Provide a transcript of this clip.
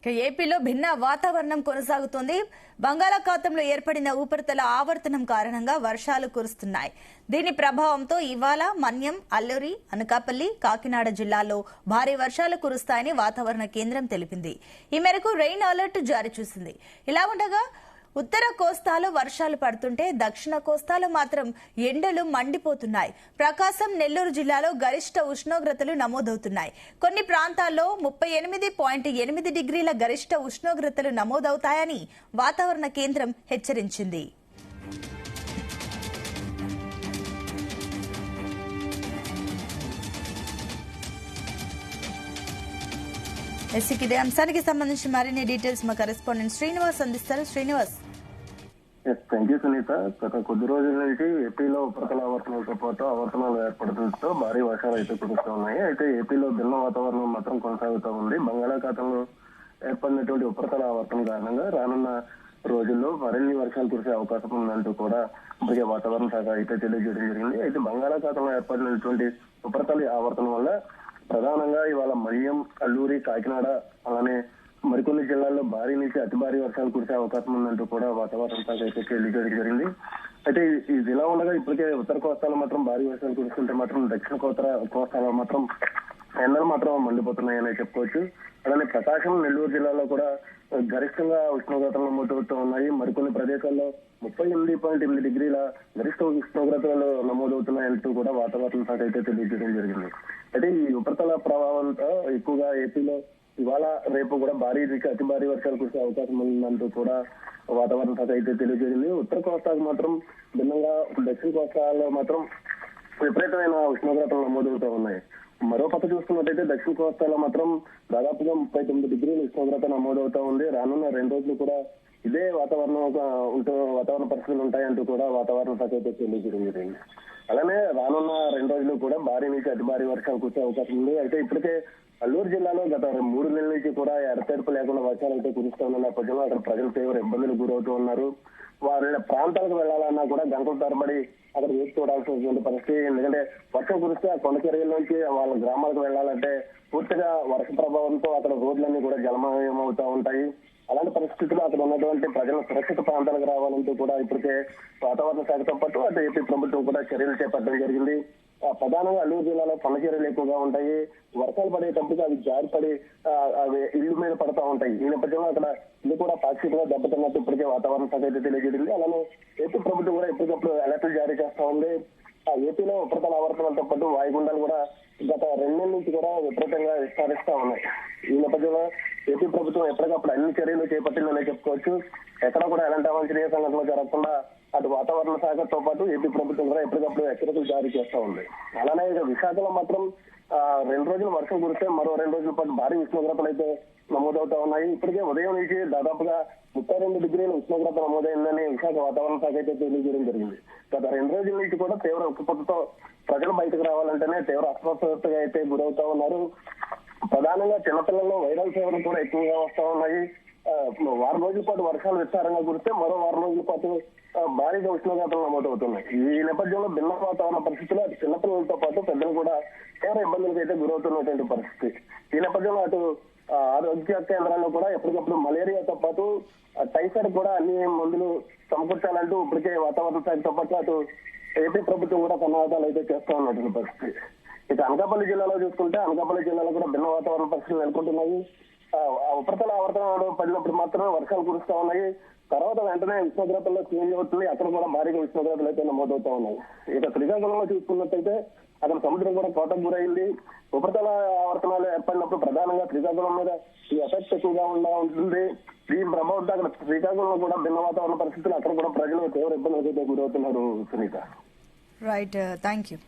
ఏపీలో భిన్న వాతావరణం కొనసాగుతోంది. బంగాళాఖాతంలో ఏర్పడిన ఉపరితల ఆవర్తనం కారణంగా వర్షాలు కురుస్తున్నాయి. దీని ప్రభావంతో ఇవాళ మన్యం, అల్లూరి, అనకాపల్లి, కాకినాడ జిల్లాల్లో భారీ వర్షాలు కురుస్తాయని వాతావరణ కేంద్రం తెలిపింది. ఈ మేరకు రెయిన్ అలర్ట్ జారీ చేసింది. ఇలా ఉండగా ఉత్తర కోస్తాలో వర్షాలు పడుతుంటే దక్షిణ కోస్తాలో మాత్రం ఎండలు మండిపోతున్నాయి. ప్రకాశం, నెల్లూరు జిల్లాలో గరిష్ట ఉష్ణోగ్రతలు నమోదవుతున్నాయి. కొన్ని ప్రాంతాల్లో 38.8 డిగ్రీల గరిష్ట ఉష్ణోగ్రతలు నమోదవుతాయని వాతావరణ కేంద్రం హెచ్చరించింది. ఇదే అంశానికి సంబంధించి మరిన్ని డీటెయిల్స్ మా కరెస్పాండెంట్ శ్రీనివాస్ అందిస్తారు. శ్రీనివాస్. Thank you Sunita. గత కొద్ది రోజుల నుంచి ఏపీలో ఉపరితల ఆవర్తనాలతో పాటు ఆవర్తనాలు ఏర్పడటంతో భారీ వర్షాలు అయితే కురుస్తూ ఉన్నాయి. అయితే ఏపీలో భిన్న వాతావరణం మాత్రం కొనసాగుతూ ఉంది. బంగాళాఖాతంలో ఏర్పడినటువంటి ఉపరితల ఆవర్తనం కారణంగా రానున్న రోజుల్లో మరిన్ని వర్షాలు కురిసే అవకాశం ఉందంటూ కూడా ఇప్పటికే వాతావరణ శాఖ అయితే తెలియజేయడం జరిగింది. అయితే బంగాళాఖాతంలో ఏర్పడినటువంటి ఉపరితల ఆవర్తనం వల్ల ప్రధానంగా ఇవాళ మన్యం, అల్లూరి, కాకినాడ అలానే మరికొన్ని జిల్లాల్లో భారీ నుంచి అతి భారీ వర్షాలు కురిసే అవకాశం ఉందంటూ కూడా వాతావరణ శాఖ అయితే తెలియజేయడం జరిగింది. అయితే ఇది ఇలా ఉండగా ఇప్పటికే ఉత్తర కోస్తాలో మాత్రం భారీ వర్షాలు కురుస్తుంటే మాత్రం దక్షిణ కోస్తాలో మాత్రం ఎండలు మాత్రం మండిపోతున్నాయని చెప్పుకోవచ్చు. అలానే ప్రకాశం, నెల్లూరు జిల్లాలో కూడా గరిష్టంగా ఉష్ణోగ్రతలు నమోదవుతూ ఉన్నాయి. మరికొన్ని ప్రదేశాల్లో 38.8 డిగ్రీల గరిష్ట ఉష్ణోగ్రతలు నమోదవుతున్నాయంటూ కూడా వాతావరణ శాఖ అయితే తెలియజేయడం జరిగింది. అయితే ఈ ఉపరితల ప్రభావంతో ఎక్కువగా ఏపీలో ఇవాళ రేపు కూడా భారీ నుంచి అతి భారీ వర్షాలు కురిసే అవకాశం ఉందంటూ కూడా వాతావరణ శాఖ అయితే తెలియజేసింది. ఉత్తర కోస్తాకు మాత్రం భిన్నంగా దక్షిణ కోస్తాలో మాత్రం విపరీతమైన ఉష్ణోగ్రతలు నమోదవుతూ ఉన్నాయి. మరో పక్క చూసుకున్నట్టయితే దక్షిణ కోస్తాలో మాత్రం దాదాపుగా 39 డిగ్రీల ఉష్ణోగ్రత నమోదవుతా ఉంది. రానున్న 2 రోజులు కూడా ఇదే వాతావరణ పరిస్థితులు ఉంటాయంటూ కూడా వాతావరణ శాఖ అయితే తెలియజేయడం జరిగింది. అలానే రానున్న 2 రోజులు కూడా భారీ నుంచి అతి భారీ వర్షాలు కురిసే అవకాశం ఉంది. అయితే ఇప్పటికే అల్లూరు జిల్లాలో గత 3 నెలల నుంచి కూడా ఎడతెరపు లేకుండా వర్షాలు అయితే కురుస్తున్న నేపథ్యంలో అక్కడ ప్రజలు తీవ్ర ఇబ్బందులు గురవుతూ ఉన్నారు. వారి ప్రాంతాలకు వెళ్లాలన్నా కూడా గంటల తరబడి అక్కడ వేసి చూడాల్సినటువంటి పరిస్థితి. ఎందుకంటే వర్షం కురిస్తే ఆ కొండ చర్యల నుంచి వాళ్ళ గ్రామాలకు వెళ్లాలంటే పూర్తిగా వర్ష ప్రభావంతో అక్కడ రోడ్లన్నీ కూడా జలమయం అవుతా ఉంటాయి. అలాంటి పరిస్థితుల్లో అక్కడ ఉన్నటువంటి ప్రజల సురక్షిత ప్రాంతాలకు రావాలంటూ కూడా ఇప్పటికే వాతావరణ శాఖతో పాటు అటు ఏపీ ప్రభుత్వం కూడా చర్యలు చేపట్టడం జరిగింది. ప్రధానంగా అల్లూరు జిల్లాలో కొండ చర్యలు ఎక్కువగా ఉంటాయి. వర్షాలు పడేటప్పుడు అవి జారిపడి అవి ఇళ్ల మీద పడతా ఉంటాయి. ఈ నేపథ్యంలో అక్కడ ఇల్లు కూడా పాక్షికంగా దెబ్బతిన్నట్టు ఇప్పటికే వాతావరణ శాఖ అయితే తెలియజేసింది. అలానే ఏపీ ప్రభుత్వం కూడా ఎప్పటికప్పుడు అలర్ట్లు జారీ చేస్తా ఉంది. ఏపీలో ఉపరితల ఆవర్తనాలతో పాటు వాయుగుండాలు కూడా గత 2 నెలల నుంచి కూడా విపరీతంగా విస్తరిస్తా ఉన్నాయి. ఈ నేపథ్యంలో ఏపీ ప్రభుత్వం ఎప్పటికప్పుడు అన్ని చర్యలు చేపట్టిందనే చెప్పుకోవచ్చు. ఎక్కడ కూడా ఎలాంటి అవాంఛనీయ సంఘటనలు జరగకుండా అటు వాతావరణ శాఖతో పాటు ఏపీ ప్రభుత్వం కూడా ఎప్పటికప్పుడు హెచ్చరికలు జారీ చేస్తా ఉంది. అలానే విశాఖలో మాత్రం 2 రోజులు వర్షం కురిస్తే మరో 2 రోజుల పాటు భారీ ఉష్ణోగ్రతలు అయితే నమోదవుతా ఉన్నాయి. ఇప్పటికే ఉదయం నుంచి దాదాపుగా 32 డిగ్రీల ఉష్ణోగ్రత నమోదైందని విశాఖ వాతావరణ శాఖ అయితే తెలియజేయడం జరిగింది. గత 2 రోజుల నుంచి కూడా తీవ్ర ఉక్కుపోతతో ప్రజలు బయటకు రావాలంటేనే తీవ్ర అస్వస్థతగా అయితే గురవుతా ఉన్నారు. ప్రధానంగా చిన్నపిల్లల్లో వైరల్ ఫీవర్లు కూడా ఎక్కువగా వస్తా ఉన్నాయి. వారం రోజుల పాటు వర్షాలు విస్తారంగా కురిస్తే మరో వారం రోజుల పాటు భారీగా ఉష్ణోగ్రతలు నమోదవుతున్నాయి. ఈ నేపథ్యంలో భిన్న వాతావరణ పరిస్థితులు అటు చిన్నపిల్లలతో పాటు పెద్దలు కూడా తీవ్ర ఇబ్బందులకు అయితే గురవుతున్నటువంటి పరిస్థితి. ఈ నేపథ్యంలో అటు ఆరోగ్య కేంద్రాల్లో కూడా ఎప్పటికప్పుడు మలేరియాతో పాటు టైఫాయిడ్ కూడా అన్ని మందులు సమకూర్చాలంటూ ఇప్పటికే వాతావరణ శాఖతో పాటు అటు ఏపీ ప్రభుత్వం కూడా సన్నాహాలు అయితే చేస్తా ఉన్నటువంటి పరిస్థితి. ఇక అనకాపల్లి జిల్లాలో చూసుకుంటే అనకాపల్లి జిల్లాలో కూడా భిన్న వాతావరణ పరిస్థితులు నెలకొంటున్నాయి. ఉపరితల ఆవర్తనం పడినప్పుడు మాత్రమే వర్షాలు కురుస్తా ఉన్నాయి. తర్వాత వెంటనే ఉష్ణోగ్రతల్లో చేంజ్ అవుతుంది. అక్కడ కూడా భారీగా ఉష్ణోగ్రతలు అయితే నమోదవుతా ఉన్నాయి. ఇక శ్రీకాకుళంలో చూసుకున్నట్టయితే అక్కడ సముద్రం కూడా కోటకు గురైంది. ఉపరితల ఆవర్తనాలు ఏర్పడినప్పుడు ప్రధానంగా శ్రీకాకుళం మీద ఈ ఎఫెక్ట్ ఎక్కువగా ఉంటుంది. ఈ ప్రభావంతో అక్కడ శ్రీకాకుళంలో కూడా భిన్న వాతావరణ పరిస్థితులు అక్కడ కూడా ప్రజలు తీవ్ర ఇబ్బందులకు అయితే గురవుతున్నారు. సునీత. Right, thank you.